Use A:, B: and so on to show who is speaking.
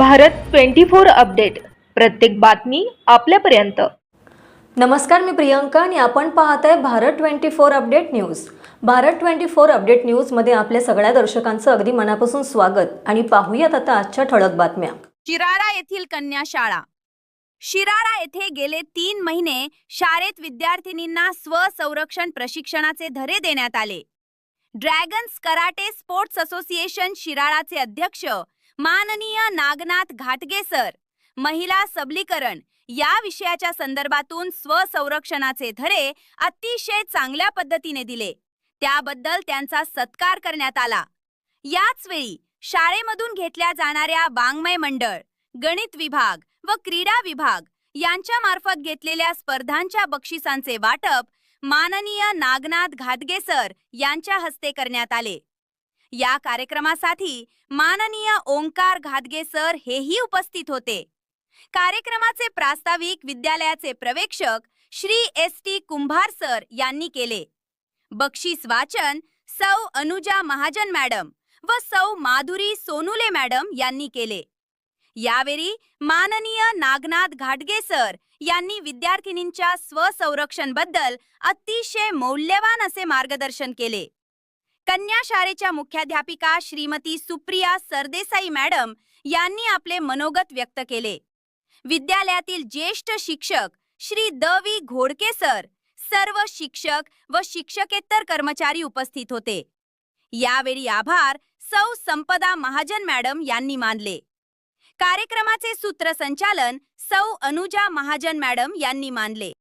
A: Bharat 24 update, प्रत्येक बातमी आपल्यापर्यंत।
B: नमस्कार, मी प्रियंका आणि आपण पाहताय Bharat 24 update news. Bharat 24 update news मध्ये आपल्या सगळ्या दर्शकांचं अगदी मनापासून स्वागत आणि पाहूयात आता आजच्या ठळक बातम्या।
C: शिराळा येथील कन्या शाळा। शिराळा येथे गेले 3 महिने शाळेत विद्यार्थिनींना स्वसंरक्षण प्रशिक्षणाचे धडे देण्यात आले। ड्रॅगन्स कराटे स्पोर्ट्स असोसिएशन शिराळाचे अध्यक्ष माननीय नागनाथ घाटगे सर महिला सबलीकरण या विषयाच्या संदर्भातून स्वसंरक्षणाचे धडे अतिशय चांगल्या पद्धतीने दिले, त्याबद्दल त्यांचा सत्कार करण्यात आला। याच वेळी शाळेमधून घेतल्या जाणाऱ्या वाङ्मय मंडळ, गणित विभाग व क्रीडा विभाग यांच्या मार्फत घेतलेल्या स्पर्धांच्या बक्षिसांचे वाटप माननीय नागनाथ घाटगे सर यांच्या हस्ते करण्यात आले। या कार्यक्रमासाठी माननीय ओंकार घाटगे सर हेही उपस्थित होते। कार्यक्रमाचे प्रास्ताविक विद्यालयाचे प्रवेक्षक श्री एस.टी. कुंभार सर यांनी केले। बक्षीस वाचन सौ अनुजा महाजन मॅडम व सौ माधुरी सोनुले मॅडम यांनी केले। यावेळी माननीय नागनाथ घाटगे सर यांनी विद्यार्थिनींच्या स्वसंरक्षण बद्दल अतिशय मौल्यवान असे मार्गदर्शन केले। कन्या शाळेच्या मुख्याध्यापिका श्रीमती सुप्रिया सरदेसाई मॅडम यांनी आपले मनोगत व्यक्त केले। विद्यालयातील ज्येष्ठ शिक्षक श्री द.वी. घोडके सर, सर्व शिक्षक व शिक्षकेतर कर्मचारी उपस्थित होते। यावेळी आभार सौ संपदा महाजन मॅडम यांनी मानले। कार्यक्रमाचे सूत्रसंचालन सौ अनुजा महाजन मॅडम यांनी मानले।